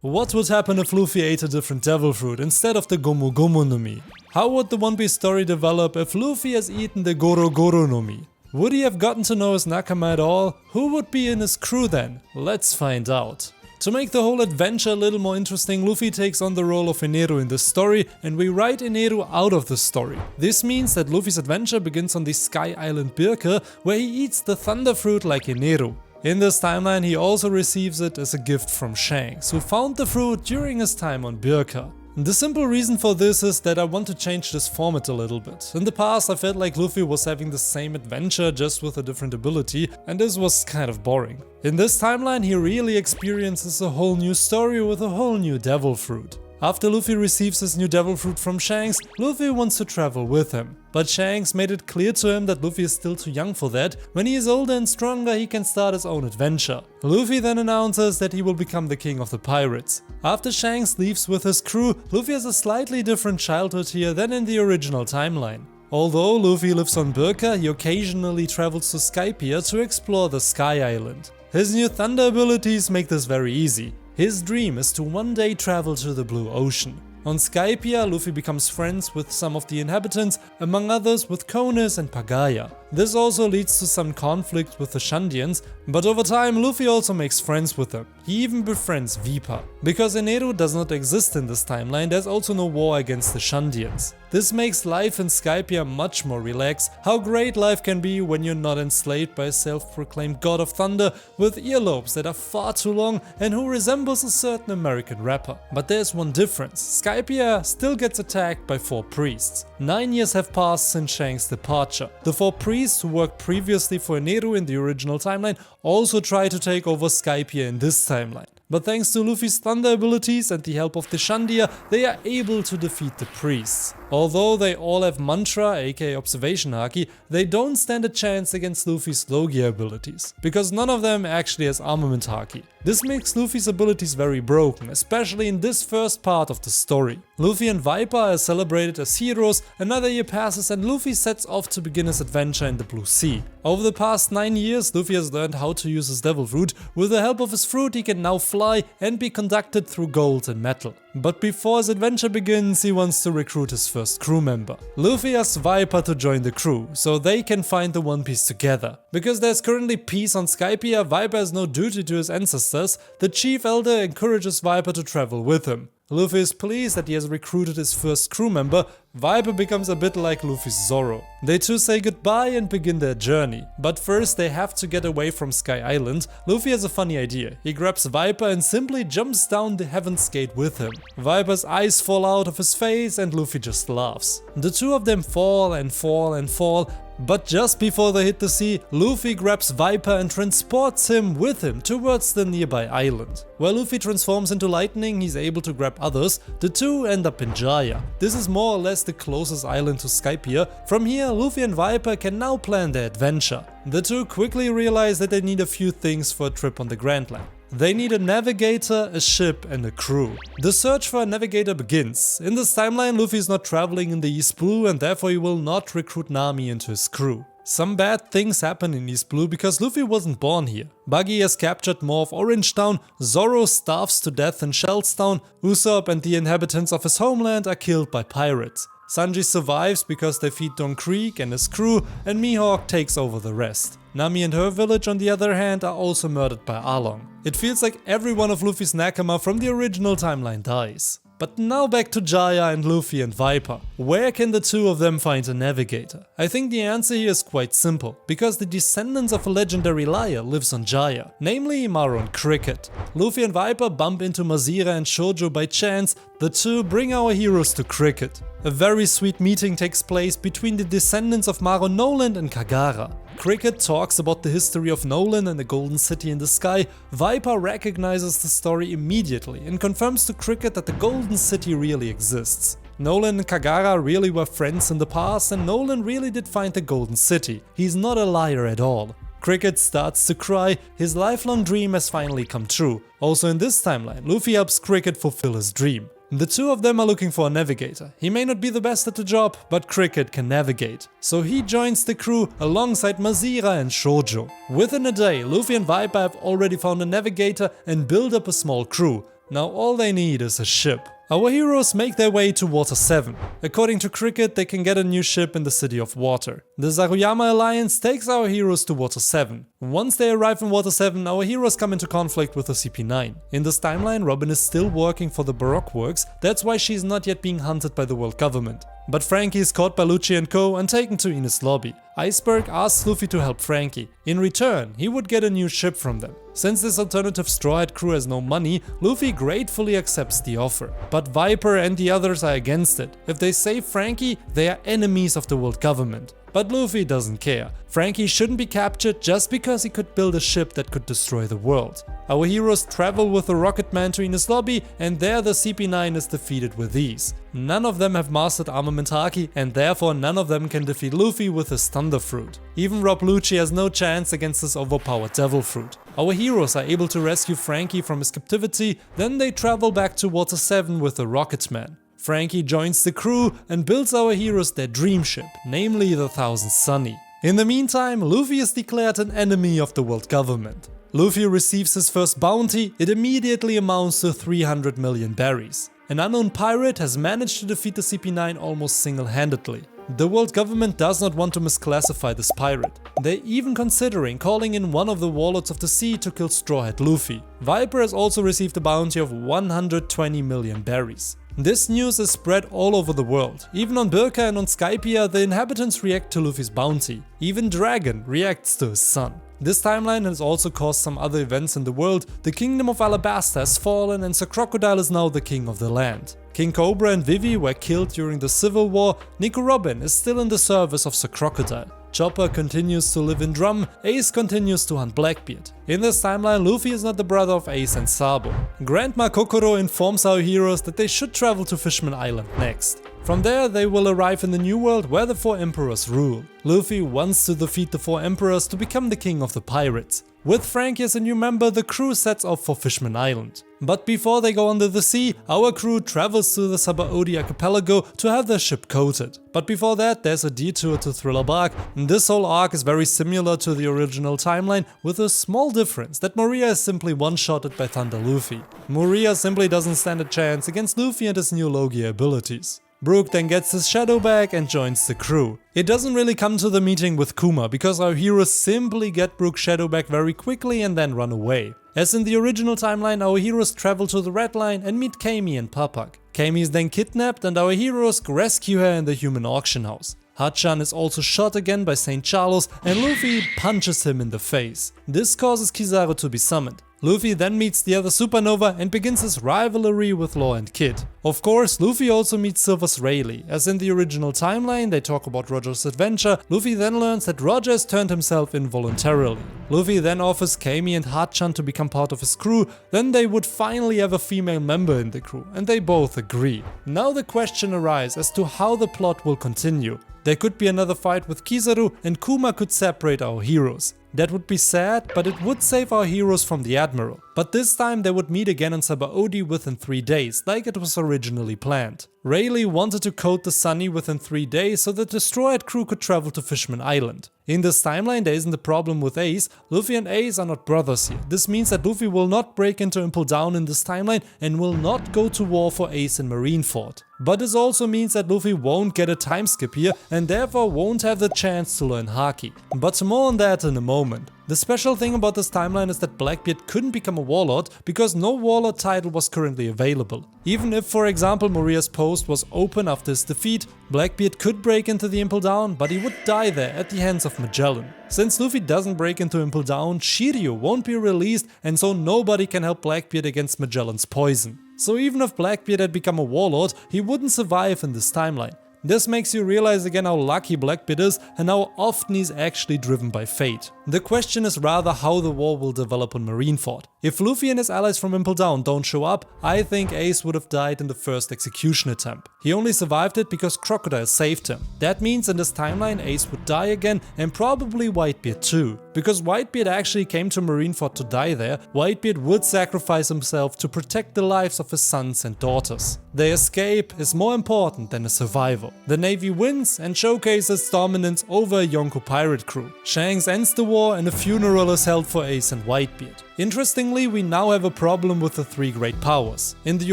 What would happen if Luffy ate a different devil fruit instead of the Gomu Gomu no Mi? How would the One Piece story develop if Luffy has eaten the Goro Goro no Mi? Would he have gotten to know his nakama at all? Who would be in his crew then? Let's find out. To make the whole adventure a little more interesting, Luffy takes on the role of Eneru in the story, and we write Eneru out of the story. This means that Luffy's adventure begins on the Sky Island Birke, where he eats the thunder fruit like Eneru. In this timeline, he also receives it as a gift from Shanks, who found the fruit during his time on Birka. The simple reason for this is that I want to change this format a little bit. In the past, I felt like Luffy was having the same adventure just with a different ability, and this was kind of boring. In this timeline, he really experiences a whole new story with a whole new devil fruit. After Luffy receives his new devil fruit from Shanks, Luffy wants to travel with him. But Shanks made it clear to him that Luffy is still too young for that. When he is older and stronger, he can start his own adventure. Luffy then announces that he will become the king of the pirates. After Shanks leaves with his crew, Luffy has a slightly different childhood here than in the original timeline. Although Luffy lives on Birka, he occasionally travels to Skypia to explore the Sky Island. His new thunder abilities make this very easy. His dream is to one day travel to the Blue Ocean. On Skypia, Luffy becomes friends with some of the inhabitants, among others with Konis and Pagaya. This also leads to some conflict with the Shandians, but over time Luffy also makes friends with them. He even befriends Vipa. Because Eneru does not exist in this timeline, there's also no war against the Shandians. This makes life in Skypia much more relaxed. How great life can be when you're not enslaved by a self-proclaimed god of thunder with earlobes that are far too long and who resembles a certain American rapper. But there's one difference. Skypia still gets attacked by 4 priests. 9 years have passed since Shanks' departure. The 4 priests who worked previously for Eneru in the original timeline also try to take over Skypia in this timeline. But thanks to Luffy's thunder abilities and the help of the Shandia, they are able to defeat the priests. Although they all have mantra, aka observation haki, they don't stand a chance against Luffy's Logia abilities, because none of them actually has armament haki. This makes Luffy's abilities very broken, especially in this first part of the story. Luffy and Viper are celebrated as heroes, another year passes and Luffy sets off to begin his adventure in the Blue Sea. Over the past 9 years, Luffy has learned how to use his devil fruit. With the help of his fruit, he can now fly and be conducted through gold and metal. But before his adventure begins, he wants to recruit his first crew member. Luffy asks Viper to join the crew, so they can find the One Piece together. Because there's currently peace on Skypia, Viper has no duty to his ancestors. The chief elder encourages Viper to travel with him. Luffy is pleased that he has recruited his first crew member. Viper becomes a bit like Luffy's Zoro. They two say goodbye and begin their journey. But first they have to get away from Sky Island. Luffy has a funny idea. He grabs Viper and simply jumps down the Heaven's Gate with him. Viper's eyes fall out of his face and Luffy just laughs. The two of them fall and fall and fall. But just before they hit the sea, Luffy grabs Viper and transports him with him towards the nearby island. While Luffy transforms into lightning, he's able to grab others. The two end up in Jaya. This is more or less the closest island to Skypia. From here, Luffy and Viper can now plan their adventure. The two quickly realize that they need a few things for a trip on the Grand Line. They need a navigator, a ship and a crew. The search for a navigator begins. In this timeline, Luffy is not traveling in the East Blue and therefore he will not recruit Nami into his crew. Some bad things happen in East Blue because Luffy wasn't born here. Buggy has captured more of Orange Town, Zoro starves to death in Shell's Town, Usopp and the inhabitants of his homeland are killed by pirates. Sanji survives because they feed Don Krieg and his crew, and Mihawk takes over the rest. Nami and her village on the other hand are also murdered by Arlong. It feels like every one of Luffy's nakama from the original timeline dies. But now back to Jaya and Luffy and Viper. Where can the two of them find a navigator? I think the answer here is quite simple, because the descendants of a legendary liar lives on Jaya, namely Maru and Cricket. Luffy and Viper bump into Mazira and Shoujo by chance. The two bring our heroes to Cricket. A very sweet meeting takes place between the descendants of Maru Noland and Kagara. Cricket talks about the history of Nolan and the Golden City in the sky. Viper recognizes the story immediately and confirms to Cricket that the Golden City really exists. Nolan and Kagara really were friends in the past and Nolan really did find the Golden City. He's not a liar at all. Cricket starts to cry. His lifelong dream has finally come true. Also in this timeline, Luffy helps Cricket fulfill his dream. The two of them are looking for a navigator. He may not be the best at the job, but Cricket can navigate. So he joins the crew alongside Mazira and Shoujo. Within a day, Luffy and Viper have already found a navigator and build up a small crew. Now all they need is a ship. Our heroes make their way to Water 7. According to Cricket, they can get a new ship in the City of Water. The 𝚲𝚘𝚙𝚒𝚆 Alliance takes our heroes to Water 7. Once they arrive in Water 7, our heroes come into conflict with the CP9. In this timeline, Robin is still working for the Baroque works, that's why she is not yet being hunted by the world government. But Frankie is caught by Lucci and co. and taken to Ines Lobby. Iceberg asks Luffy to help Frankie. In return, he would get a new ship from them. Since this alternative Straw Hat crew has no money, Luffy gratefully accepts the offer. But Viper and the others are against it. If they save Frankie, they are enemies of the world government. But Luffy doesn't care. Frankie shouldn't be captured just because he could build a ship that could destroy the world. Our heroes travel with the Rocket Man to Ines Lobby, and there the CP9 is defeated with ease. None of them have mastered armament Haki, and therefore none of them can defeat Luffy with his Thunder Fruit. Even Rob Lucci has no chance against this overpowered Devil Fruit. Our heroes are able to rescue Frankie from his captivity, then they travel back to Water 7 with the Rocket Man. Frankie joins the crew and builds our heroes their dream ship, namely the 𝚲𝚘𝚙𝚒𝚑𝚝. In the meantime, Luffy is declared an enemy of the world government. Luffy receives his first bounty, it immediately amounts to 300 million berries. An unknown pirate has managed to defeat the CP9 almost single-handedly. The world government does not want to misclassify this pirate. They're even considering calling in one of the warlords of the sea to kill Straw Hat Luffy. Viper has also received a bounty of 120 million berries. This news is spread all over the world. Even on Birka and on Skypia, the inhabitants react to Luffy's bounty. Even Dragon reacts to his son. This timeline has also caused some other events in the world. The kingdom of Alabasta has fallen and Sir Crocodile is now the king of the land. King Cobra and Vivi were killed during the Civil War. Nico Robin is still in the service of Sir Crocodile. Chopper continues to live in Drum, Ace continues to hunt Blackbeard. In this timeline, Luffy is not the brother of Ace and Sabo. Grandma Kokoro informs our heroes that they should travel to Fishman Island next. From there, they will arrive in the New World where the 4 Emperors rule. Luffy wants to defeat the 4 Emperors to become the king of the pirates. With Frankie as a new member, the crew sets off for Fishman Island. But before they go under the sea, our crew travels to the Sabaody archipelago to have their ship coated. But before that, there's a detour to Thriller Bark, and this whole arc is very similar to the original timeline, with a small difference that Moria is simply one-shotted by Thunder Luffy. Moria simply doesn't stand a chance against Luffy and his new Logia abilities. Brook then gets his shadow back and joins the crew. It doesn't really come to the meeting with Kuma because our heroes simply get Brook's shadow back very quickly and then run away. As in the original timeline, our heroes travel to the Red Line and meet Kami and Papak. Kami is then kidnapped and our heroes rescue her in the human auction house. Hachan is also shot again by St. Charles and Luffy punches him in the face. This causes Kizaru to be summoned. Luffy then meets the other Supernova and begins his rivalry with Law and Kid. Of course, Luffy also meets Silver's Rayleigh. As in the original timeline, they talk about Roger's adventure. Luffy then learns that Roger has turned himself in voluntarily. Luffy then offers Kami and Hachan to become part of his crew, then they would finally have a female member in the crew, and they both agree. Now the question arises as to how the plot will continue. There could be another fight with Kizaru and Kuma could separate our heroes. That would be sad, but it would save our heroes from the Admiral. But this time they would meet again on Sabaody within 3 days, like it was originally planned. Rayleigh wanted to coat the Sunny within 3 days so that the Straw Hat crew could travel to Fishman Island. In this timeline there isn't a problem with Ace. Luffy and Ace are not brothers here. This means that Luffy will not break into Impel Down in this timeline and will not go to war for Ace in Marineford. But this also means that Luffy won't get a time skip here and therefore won't have the chance to learn Haki. But more on that in a moment. The special thing about this timeline is that Blackbeard couldn't become a warlord because no warlord title was currently available. Even if, for example, Moria's post was open after his defeat, Blackbeard could break into the Impel Down, but he would die there at the hands of Magellan. Since Luffy doesn't break into Impel Down, Shiryu won't be released and so nobody can help Blackbeard against Magellan's poison. So even if Blackbeard had become a warlord, he wouldn't survive in this timeline. This makes you realize again how lucky Blackbeard is and how often he's actually driven by fate. The question is rather how the war will develop on Marineford. If Luffy and his allies from Impel Down don't show up, I think Ace would have died in the first execution attempt. He only survived it because Crocodile saved him. That means in this timeline Ace would die again and probably Whitebeard too. Because Whitebeard actually came to Marineford to die there, Whitebeard would sacrifice himself to protect the lives of his sons and daughters. Their escape is more important than a survival. The Navy wins and showcases dominance over a Yonko pirate crew. Shanks ends the war and a funeral is held for Ace and Whitebeard. Interestingly, we now have a problem with the three great powers. In the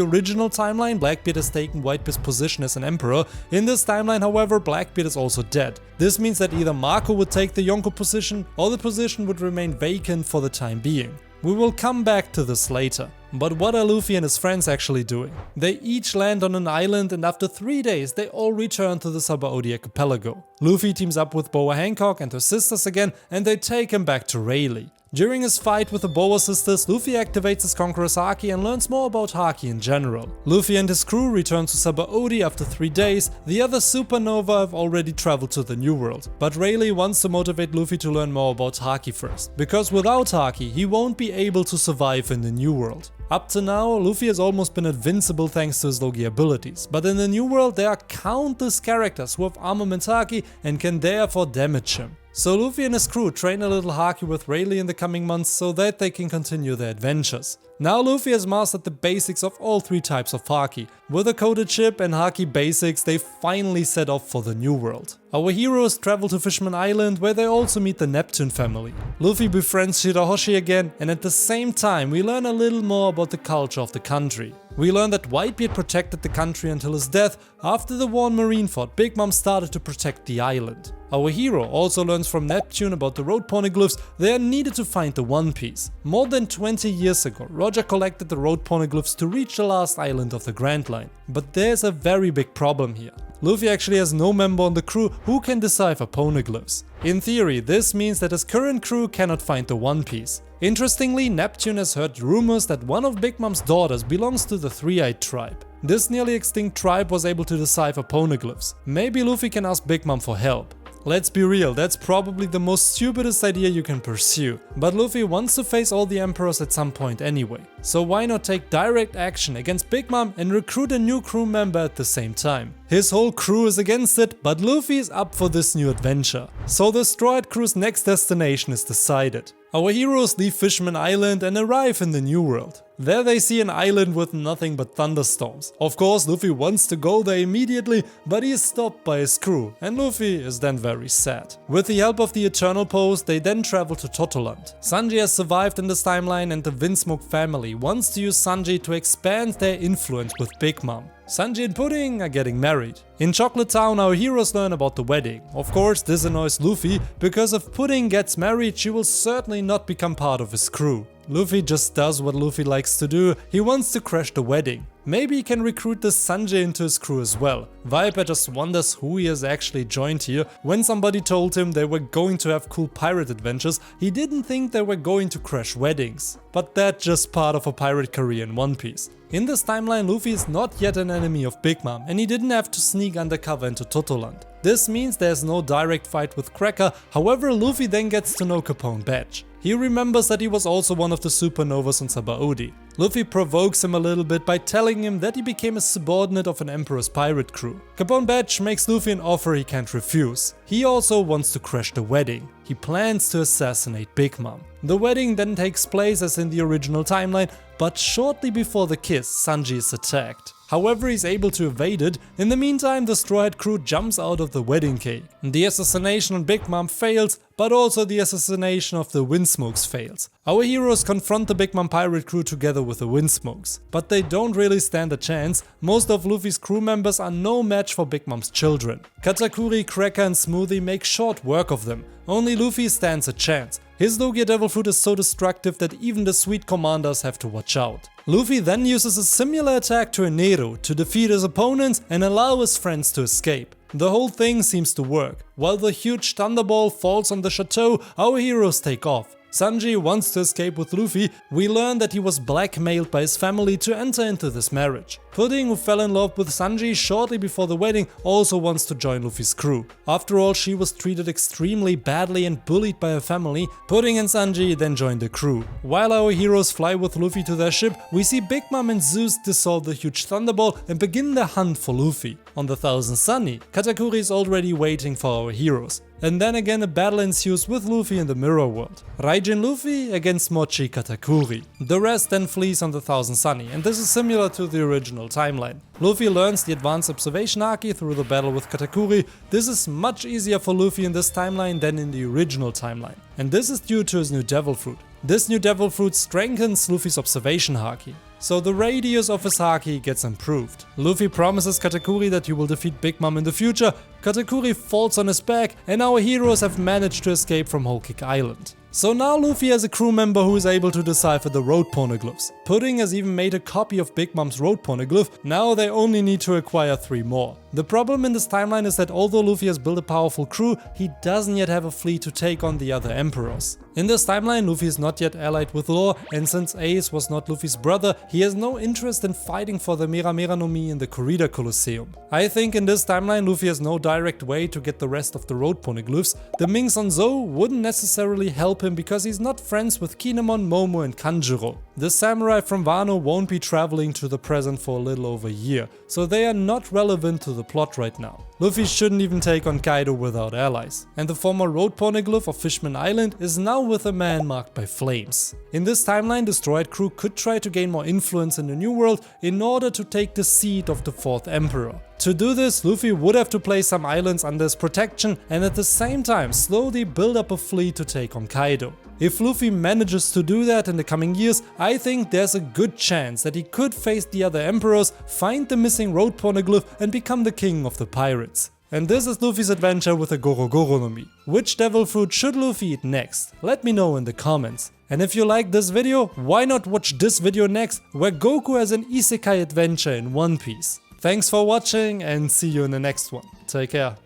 original timeline, Blackbeard has taken Whitebeard's position as an emperor. In this timeline, however, Blackbeard is also dead. This means that either Marco would take the Yonko position, or the position would remain vacant for the time being. We will come back to this later. But what are Luffy and his friends actually doing? They each land on an island, and after 3 days they all return to the 𝚬𝚙𝚑𝚝 archipelago. Luffy teams up with Boa Hancock and her sisters again, and they take him back to Rayleigh. During his fight with the Boa sisters, Luffy activates his Conqueror's Haki and learns more about Haki in general. Luffy and his crew return to 𝚬𝚑𝚑𝚝 after 3 days. The other supernova have already traveled to the New World, but Rayleigh wants to motivate Luffy to learn more about Haki first, because without Haki he won't be able to survive in the New World. Up to now, Luffy has almost been invincible thanks to his Logi abilities, but in the New World there are countless characters who have armament Haki and can therefore damage him. So Luffy and his crew train a little Haki with Rayleigh in the coming months so that they can continue their adventures. Now Luffy has mastered the basics of all 3 types of Haki. With a coded ship and Haki basics, they finally set off for the New World. Our heroes travel to Fishman Island, where they also meet the Neptune family. Luffy befriends Shirahoshi again, and at the same time we learn a little more about the culture of the country. We learn that Whitebeard protected the country until his death. After the war in Marineford, Big Mom started to protect the island. Our hero also learns from Neptune about the road poneglyphs. They are needed to find the One Piece. More than 20 years ago, Roger collected the road poneglyphs to reach the last island of the Grand Line. But there's a very big problem here. Luffy actually has no member on the crew who can decipher poneglyphs. In theory, this means that his current crew cannot find the One Piece. Interestingly, Neptune has heard rumors that one of Big Mom's daughters belongs to the Three-Eyed tribe. This nearly extinct tribe was able to decipher poneglyphs. Maybe Luffy can ask Big Mom for help. Let's be real, that's probably the most stupidest idea you can pursue. But Luffy wants to face all the emperors at some point anyway. So why not take direct action against Big Mom and recruit a new crew member at the same time? His whole crew is against it, but Luffy is up for this new adventure. So the Straw Hat crew's next destination is decided. Our heroes leave Fishman Island and arrive in the New World. There they see an island with nothing but thunderstorms. Of course, Luffy wants to go there immediately, but he is stopped by his crew, and Luffy is then very sad. With the help of the Eternal Post, they then travel to Totoland. Sanji has survived in this timeline, and the Windsmoke family wants to use Sanji to expand their influence with Big Mom. Sanji and Pudding are getting married. In Chocolate Town, our heroes learn about the wedding. Of course, this annoys Luffy, because if Pudding gets married, she will certainly not become part of his crew. Luffy just does what Luffy likes to do. He wants to crash the wedding. Maybe he can recruit this Sanji into his crew as well. Viper just wonders who he has actually joined here. When somebody told him they were going to have cool pirate adventures, he didn't think they were going to crash weddings. But that's just part of a pirate career in One Piece. In this timeline, Luffy is not yet an enemy of Big Mom, and he didn't have to sneak undercover into Totoland. This means there's no direct fight with Cracker. However, Luffy then gets to know Capone Badge. He remembers that he was also one of the supernovas on 𝚬𝚑𝚑𝚝. Luffy provokes him a little bit by telling him that he became a subordinate of an Emperor's pirate crew. Capone Badge makes Luffy an offer he can't refuse. He also wants to crash the wedding. He plans to assassinate Big Mom. The wedding then takes place as in the original timeline, but shortly before the kiss, Sanji is attacked. However, he's able to evade it. In the meantime, the Straw Hat crew jumps out of the wedding cake. The assassination on Big Mom fails, but also the assassination of the Windsmokes fails. Our heroes confront the Big Mom pirate crew together with the Windsmokes, but they don't really stand a chance. Most of Luffy's crew members are no match for Big Mom's children. Katakuri, Cracker and Smoothie make short work of them. Only Luffy stands a chance. His Logia Devil Fruit is so destructive that even the sweet commanders have to watch out. Luffy then uses a similar attack to Enero to defeat his opponents and allow his friends to escape. The whole thing seems to work. While the huge thunderball falls on the chateau, our heroes take off. Sanji wants to escape with Luffy. We learn that he was blackmailed by his family to enter into this marriage. Pudding, who fell in love with Sanji shortly before the wedding, also wants to join Luffy's crew. After all, she was treated extremely badly and bullied by her family. Pudding and Sanji then join the crew. While our heroes fly with Luffy to their ship, we see Big Mom and Zeus dissolve the huge thunderball and begin their hunt for Luffy. On the Thousand Sunny, Katakuri is already waiting for our heroes. And then again a battle ensues with Luffy in the Mirror World. Raijin Luffy against Mochi Katakuri. The rest then flees on the Thousand Sunny, and this is similar to the original timeline. Luffy learns the Advanced Observation Haki through the battle with Katakuri. This is much easier for Luffy in this timeline than in the original timeline. And this is due to his new Devil Fruit. This new devil fruit strengthens Luffy's observation haki, so the radius of his haki gets improved. Luffy promises Katakuri that he will defeat Big Mom in the future. Katakuri falls on his back, and our heroes have managed to escape from Whole Cake Island. So now Luffy has a crew member who is able to decipher the road poneglyphs. Pudding has even made a copy of Big Mom's road poneglyph, now they only need to acquire 3 more. The problem in this timeline is that although Luffy has built a powerful crew, he doesn't yet have a fleet to take on the other emperors. In this timeline, Luffy is not yet allied with Law, and since Ace was not Luffy's brother, he has no interest in fighting for the Mera Mera no Mi in the Corrida Colosseum. I think in this timeline Luffy has no direct way to get the rest of the road poneglyphs. The Minks on Zou wouldn't necessarily help him because he's not friends with Kinemon, Momo and Kanjuro. The samurai from Wano won't be traveling to the present for a little over a year, so they are not relevant to the plot right now. Luffy shouldn't even take on Kaido without allies. And the former road poneglyph of Fishman Island is now with a man marked by flames. In this timeline, the Destroyed crew could try to gain more influence in the New World in order to take the seat of the 4th Emperor. To do this, Luffy would have to place some islands under his protection and at the same time slowly build up a fleet to take on Kaido. If Luffy manages to do that in the coming years, I think there's a good chance that he could face the other emperors, find the missing road poneglyph and become the king of the pirates. And this is Luffy's adventure with the Goro Goro no Mi. Which devil fruit should Luffy eat next? Let me know in the comments. And if you like this video, why not watch this video next, where Goku has an isekai adventure in One Piece. Thanks for watching and see you in the next one. Take care.